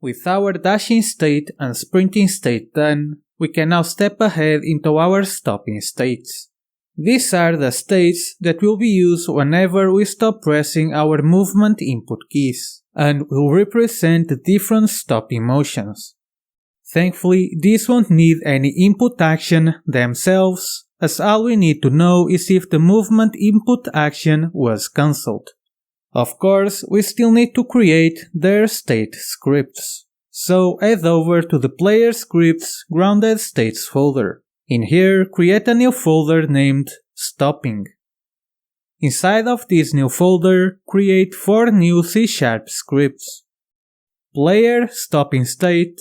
With our dashing state and sprinting state done, we can now step ahead into our stopping states. These are the states that will be used whenever we stop pressing our movement input keys, and will represent the different stopping motions. Thankfully, these won't need any input action themselves, as all we need to know is if the movement input action was cancelled. Of course, we still need to create their state scripts. So head over to the Player Scripts Grounded States folder. In here, create a new folder named Stopping. Inside of this new folder, create 4 new C# scripts. Player Stopping State,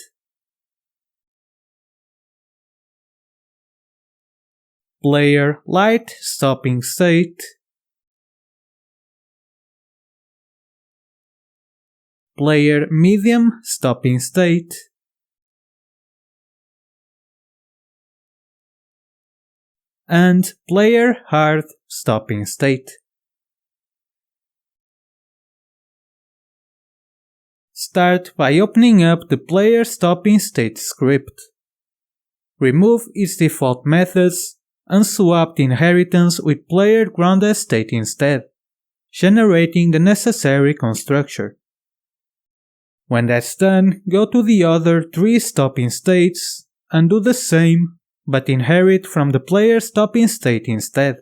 Player Light Stopping State, Player Medium Stopping State, and Player Hard Stopping State. Start by opening up the Player Stopping State script. Remove its default methods and swap the inheritance with Player Grounded State instead, generating the necessary constructor. When that's done, go to the other 3 stopping states and do the same, but inherit from the player stopping state instead.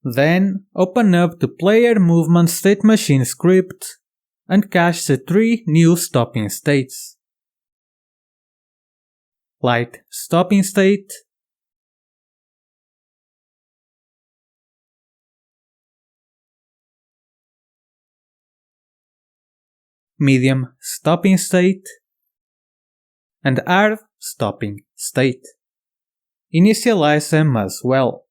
Then, open up the Player Movement State Machine script and cache the 3 new stopping states. Light Stopping State, Medium Stopping State, and Hard Stopping State. Initialize them as well.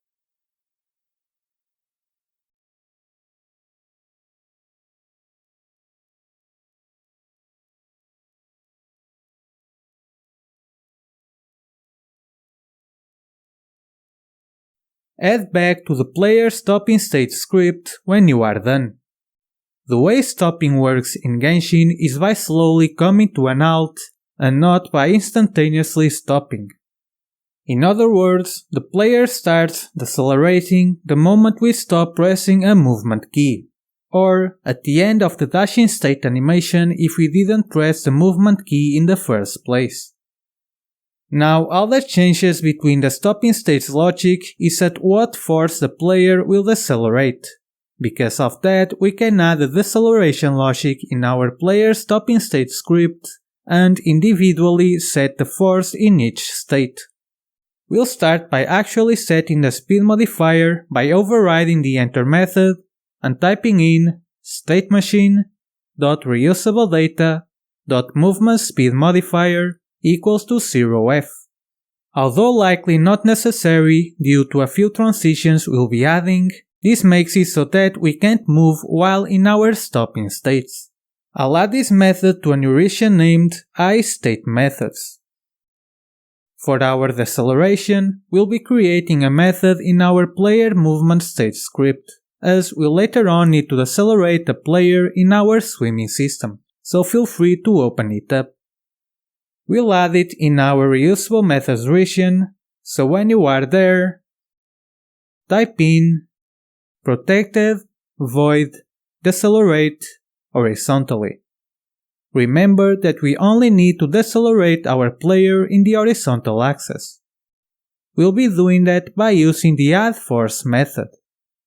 Add back to the Player Stopping State script when you are done. The way stopping works in Genshin is by slowly coming to an halt and not by instantaneously stopping. In other words, the player starts decelerating the moment we stop pressing a movement key, or at the end of the dashing state animation if we didn't press the movement key in the first place. Now all that changes between the stopping state's logic is at what force the player will decelerate. Because of that, we can add the deceleration logic in our player stopping state script and individually set the force in each state. We'll start by actually setting the speed modifier by overriding the enter method and typing in statemachine.reusabledata.movementSpeedModifier equals to 0f. Although likely not necessary due to a few transitions we'll be adding, this makes it so that we can't move while in our stopping states. I'll add this method to a new region named iStateMethods. For our deceleration, we'll be creating a method in our player movement state script, as we'll later on need to decelerate the player in our swimming system, so feel free to open it up. We'll add it in our reusable methods region, so when you are there, type in protected void decelerate horizontally. Remember that we only need to decelerate our player in the horizontal axis. We'll be doing that by using the add force method.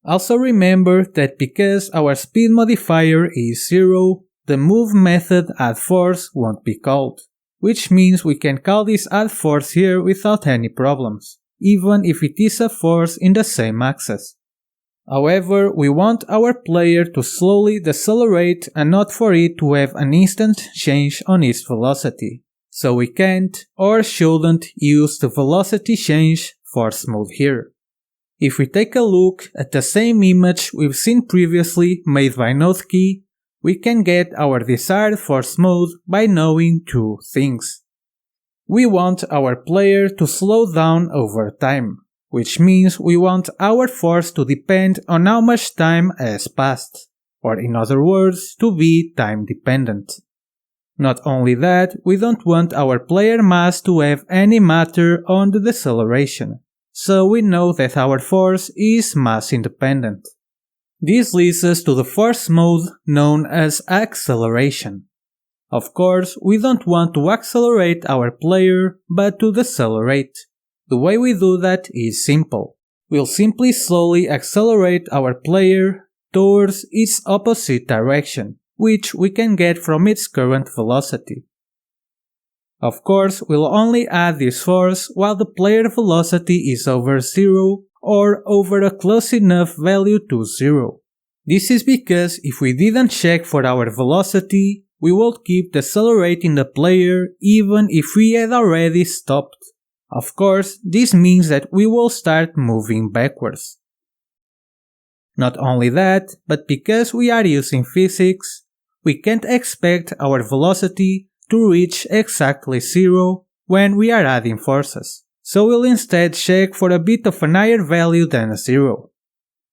Also remember that because our speed modifier is 0, the move method add force won't be called, which means we can call this add force here without any problems, even if it is a force in the same axis. However, we want our player to slowly decelerate and not for it to have an instant change on its velocity, so we can't or shouldn't use the velocity change force mode here. If we take a look at the same image we've seen previously made by NodeKey, we can get our desired force mode by knowing two things. We want our player to slow down over time, which means we want our force to depend on how much time has passed, or in other words, to be time dependent. Not only that, we don't want our player mass to have any matter on the deceleration, so we know that our force is mass independent. This leads us to the force mode known as acceleration. Of course, we don't want to accelerate our player, but to decelerate. The way we do that is simple. We'll simply slowly accelerate our player towards its opposite direction, which we can get from its current velocity. Of course, we'll only add this force while the player velocity is over 0 or over a close enough value to 0. This is because if we didn't check for our velocity, we would keep decelerating the player even if we had already stopped. Of course, this means that we will start moving backwards. Not only that, but because we are using physics, we can't expect our velocity to reach exactly 0 when we are adding forces, so we'll instead check for a bit of a higher value than 0.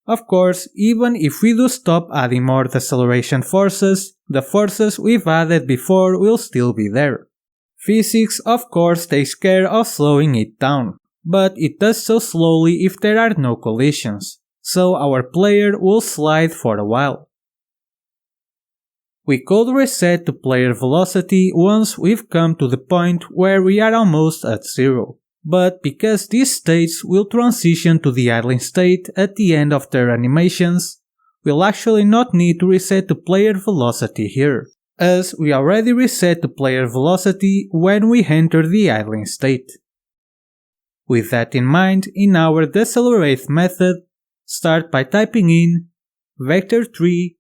Of course, even if we do stop adding more deceleration forces, the forces we've added before will still be there. Physics of course takes care of slowing it down, but it does so slowly if there are no collisions, so our player will slide for a while. We could reset the player velocity once we've come to the point where we are almost at 0. But because these states will transition to the idling state at the end of their animations, we'll actually not need to reset the player velocity here, as we already reset the player velocity when we enter the idling state. With that in mind, in our decelerate method, start by typing in vector3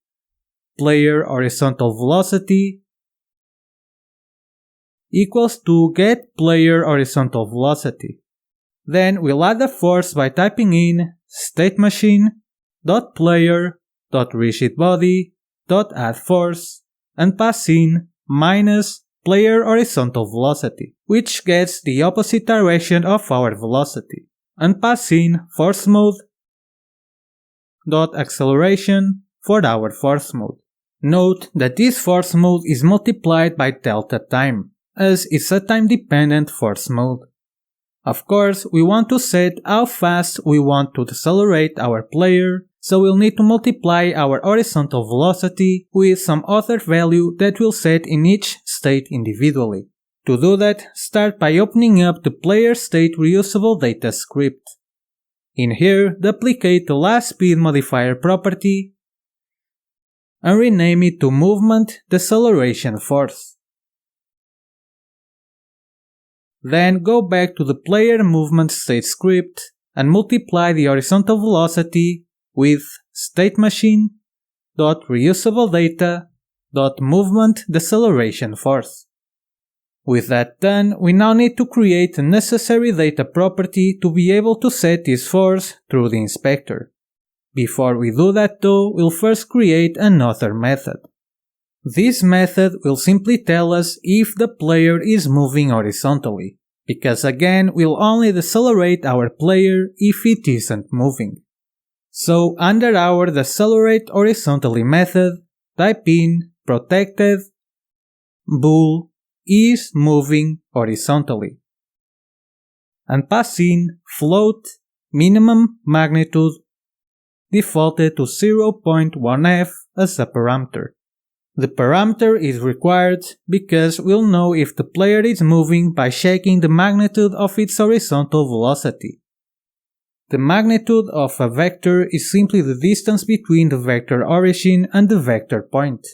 player horizontal velocity equals to get player horizontal velocity. Then we'll add the force by typing in statemachine.player.rigidbody.addForce and pass in minus player horizontal velocity, which gets the opposite direction of our velocity, and pass in force mode.acceleration for our force mode. Note that this force mode is multiplied by delta time, as it's a time-dependent force mode. Of course, we want to set how fast we want to decelerate our player, so we'll need to multiply our horizontal velocity with some other value that we'll set in each state individually. To do that, start by opening up the player state reusable data script. In here, duplicate the last speed modifier property and rename it to movement deceleration force. Then go back to the player movement state script and multiply the horizontal velocity with statemachine.reusabledata.movement deceleration force. With that done, we now need to create a necessary data property to be able to set this force through the inspector. Before we do that though, we'll first create another method. This method will simply tell us if the player is moving horizontally, because again we'll only decelerate our player if it isn't moving. So under our decelerate horizontally method, type in protected bool is moving horizontally, and pass in float minimum magnitude defaulted to 0.1f as a parameter. The parameter is required because we'll know if the player is moving by checking the magnitude of its horizontal velocity. The magnitude of a vector is simply the distance between the vector origin and the vector point.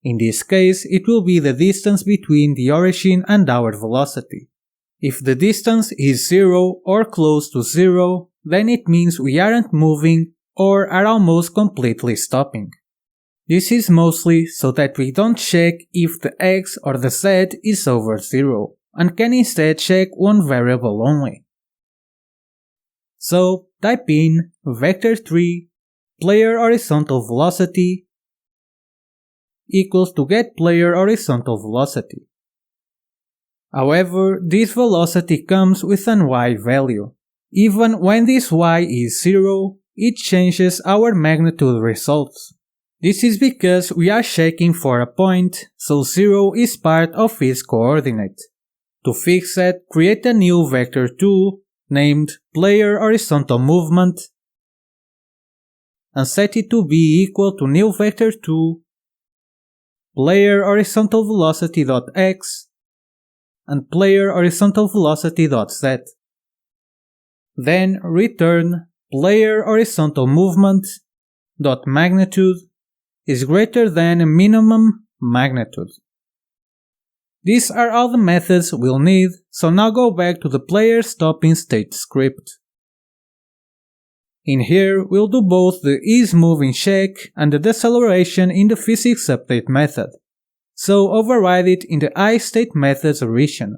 In this case, it will be the distance between the origin and our velocity. If the distance is 0 or close to 0, then it means we aren't moving or are almost completely stopping. This is mostly so that we don't check if the x or the z is over 0, and can instead check one variable only. So type in vector3 player horizontal velocity equals to get player horizontal velocity. However, this velocity comes with an y value. Even when this y is 0, it changes our magnitude results. This is because we are checking for a point, so 0 is part of its coordinate. To fix it, create a new vector2 named player horizontal movement and set it to be equal to new vector2 player horizontal velocity.x and player horizontal velocity.z. Then return player horizontal movement dot magnitude is greater than minimum magnitude. These are all the methods we'll need, so now go back to the player stopping state script. In here, we'll do both the isMoving check and the deceleration in the physics update method, so override it in the iState method's region.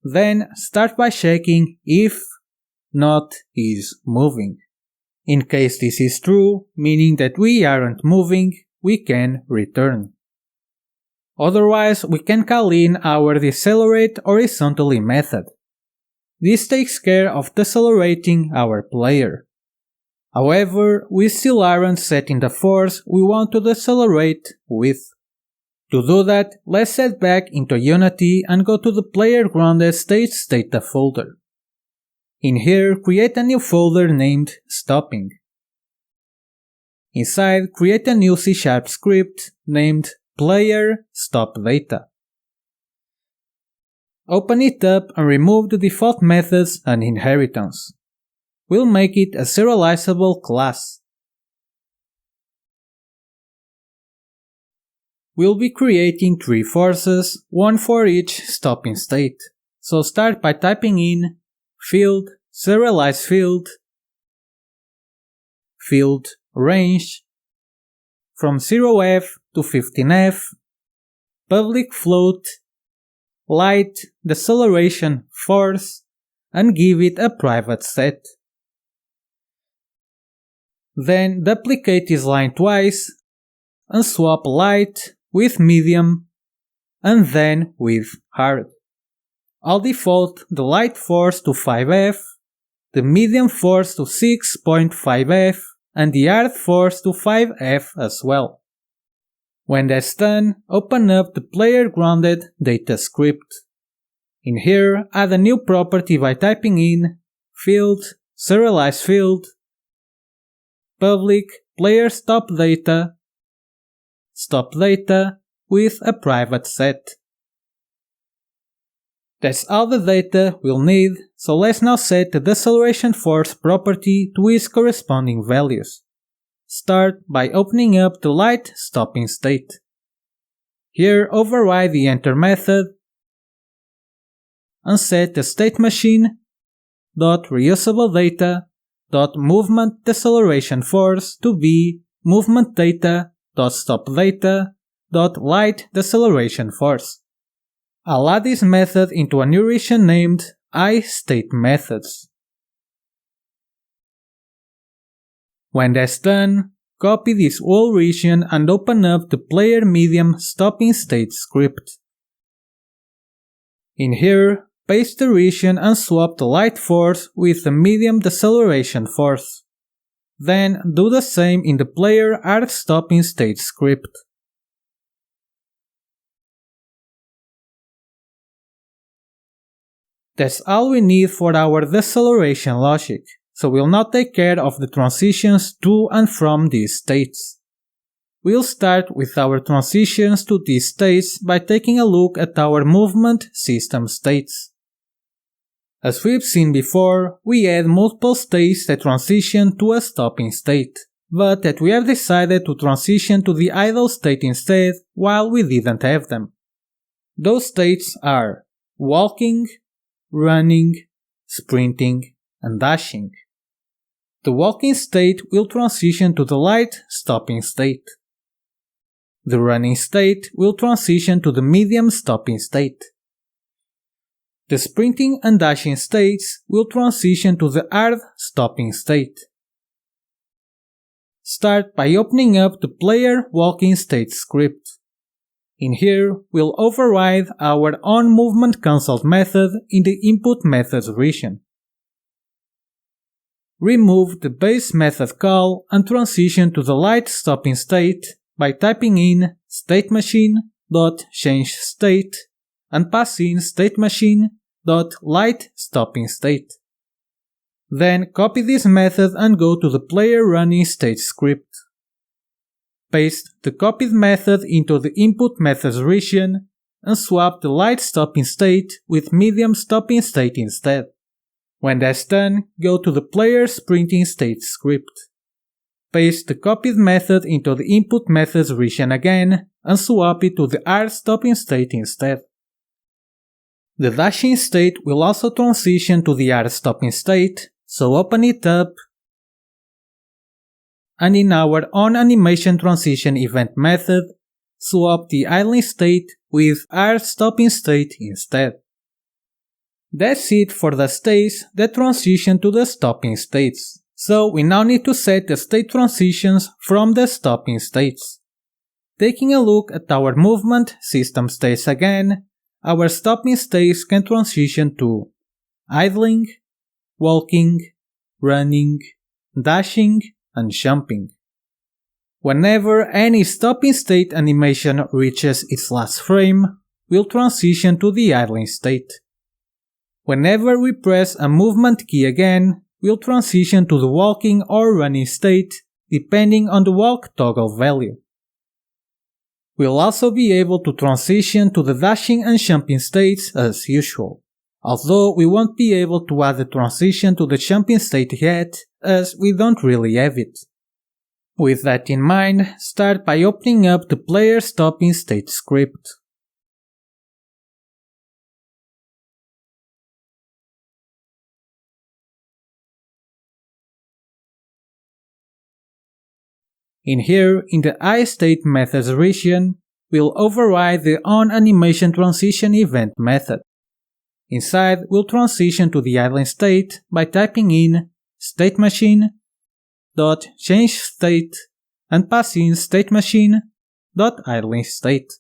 Then start by checking if not is moving. In case this is true, meaning that we aren't moving, we can return. Otherwise, we can call in our decelerate horizontally method. This takes care of decelerating our player. However, we still aren't setting the force we want to decelerate with. To do that, let's head back into Unity and go to the player grounded states data folder. In here, create a new folder named stopping. Inside, create a new C# script named player stop data. Open it up and remove the default methods and inheritance. We'll make it a serializable class. We'll be creating 3 forces, one for each stopping state. So start by typing in field serialize field range from 0f to 15f, public float, light deceleration force, and give it a private set. Then duplicate this line twice and swap light with medium and then with hard. I'll default the light force to 5f, the medium force to 6.5f, and the hard force to 5f as well. When that's done, open up the player grounded data script. In here, add a new property by typing in field serialize field public player stop data with a private set. That's all the data we'll need, so let's now set the deceleration force property to its corresponding values. Start by opening up the light stopping state. Here override the enter method and set the state machine .reusable data .movement deceleration force to be movement data .stop data .light deceleration force. I'll add this method into a new region named iStateMethods. When that's done, copy this whole region and open up the player medium stopping state script. In here, paste the region and swap the light force with the medium deceleration force. Then do the same in the player hard stopping state script. That's all we need for our deceleration logic, so we'll now take care of the transitions to and from these states. We'll start with our transitions to these states by taking a look at our movement system states. As we've seen before, we had multiple states that transition to a stopping state, but that we have decided to transition to the idle state instead while we didn't have them. Those states are walking, running, sprinting, and dashing. The walking state will transition to the light stopping state. The running state will transition to the medium stopping state. The sprinting and dashing states will transition to the hard stopping state. Start by opening up the player walking state script. In here, we'll override our onMovementCancelled method in the input methods region. Remove the base method call and transition to the light stopping state by typing in stateMachine.changeState and pass in stateMachine.lightStoppingState. Then copy this method and go to the player running state script. Paste the copied method into the input methods region and swap the light stopping state with medium stopping state instead. When that's done, go to the player sprinting state script. Paste the copied method into the input methods region again and swap it to the hard stopping state instead. The dashing state will also transition to the hard stopping state, so open it up, and in our onAnimationTransition event method, swap the idling state with hard stopping state instead. That's it for the states that transition to the stopping states, so we now need to set the state transitions from the stopping states. Taking a look at our movement system states again, our stopping states can transition to idling, walking, running, dashing, and jumping. Whenever any stopping state animation reaches its last frame, we'll transition to the idling state. Whenever we press a movement key again, we'll transition to the walking or running state, depending on the walk toggle value. We'll also be able to transition to the dashing and jumping states as usual, although we won't be able to add the transition to the jumping state yet, as we don't really have it. With that in mind, start by opening up the player stopping state script. In here, in the iState methods region, we'll override the onAnimationTransition event method. Inside, we'll transition to the idling state by typing in stateMachine.changeState and pass in stateMachine.idlingState.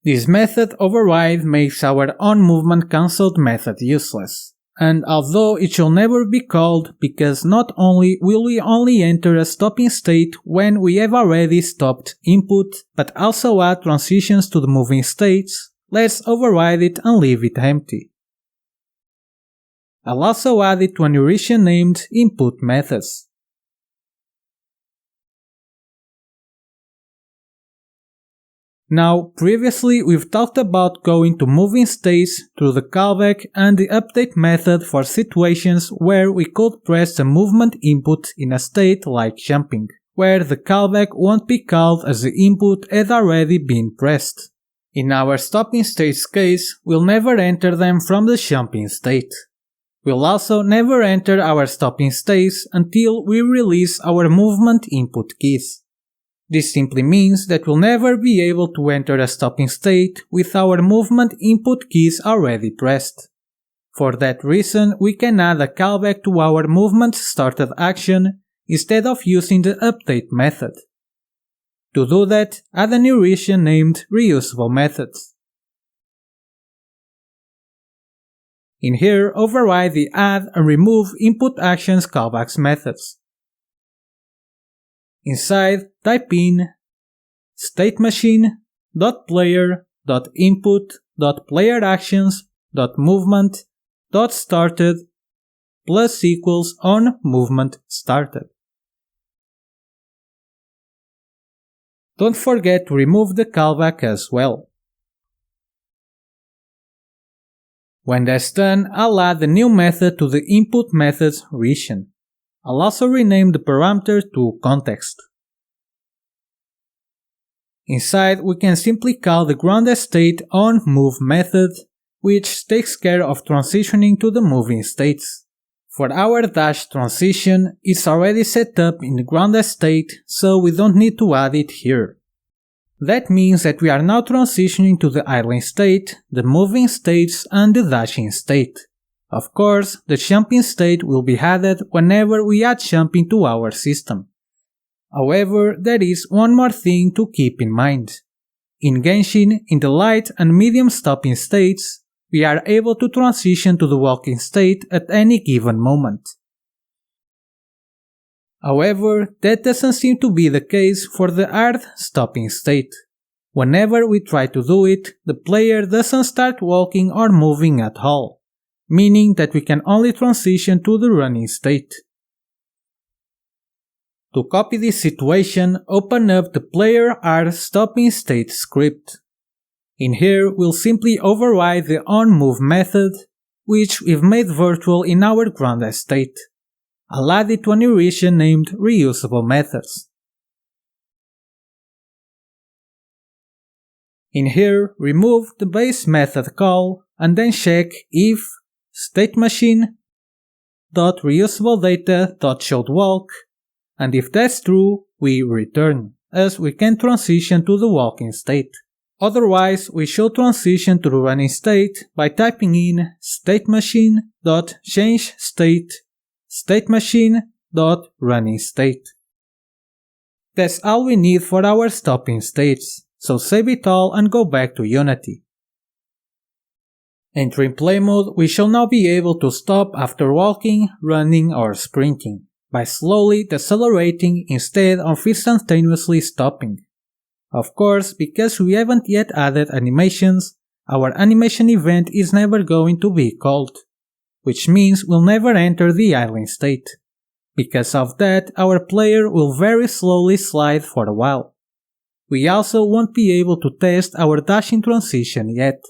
This method override makes our onMovementCancelled method useless, and although it should never be called because not only will we only enter a stopping state when we have already stopped input, but also add transitions to the moving states, let's override it and leave it empty. I'll also add it to a new region named Input Methods. Now, previously we've talked about going to moving states through the callback and the update method for situations where we could press a movement input in a state like jumping, where the callback won't be called as the input had already been pressed. In our stopping states case, we'll never enter them from the jumping state. We'll also never enter our stopping states until we release our movement input keys. This simply means that we'll never be able to enter a stopping state with our movement input keys already pressed. For that reason, we can add a callback to our movement started action instead of using the update method. To do that, add a new region named Reusable Methods. In here, override the add and remove input actions callbacks methods. Inside, type in statemachine.player.input.playeractions.movement.started plus equals on movement started. Don't forget to remove the callback as well. When that's done, I'll add a new method to the input methods region. I'll also rename the parameter to context. Inside, we can simply call the grounded state onMove method, which takes care of transitioning to the moving states. For our dash transition, it's already set up in the ground state, so we don't need to add it here. That means that we are now transitioning to the idling state, the moving states, and the dashing state. Of course, the jumping state will be added whenever we add jumping to our system. However, there is one more thing to keep in mind. In Genshin, in the light and medium stopping states, we are able to transition to the walking state at any given moment. However, that doesn't seem to be the case for the hard stopping state. Whenever we try to do it, the player doesn't start walking or moving at all, meaning that we can only transition to the running state. To copy this situation, open up the player hard stopping state script. In here, we'll simply override the onMove method, which we've made virtual in our ground state. I'll add it to an region named reusable methods. In here, remove the base method call and then check if statemachine.reusabledata.showedWalk, and if that's true, we return, as we can transition to the walking state. Otherwise, we should transition to the running state by typing in statemachine.changeState statemachine.running_state. That's all we need for our stopping states, so save it all and go back to Unity. Entering play mode, we shall now be able to stop after walking, running or sprinting, by slowly decelerating instead of instantaneously stopping. Of course, because we haven't yet added animations, our animation event is never going to be called, which means we'll never enter the idling state. Because of that, our player will very slowly slide for a while. We also won't be able to test our dashing transition yet.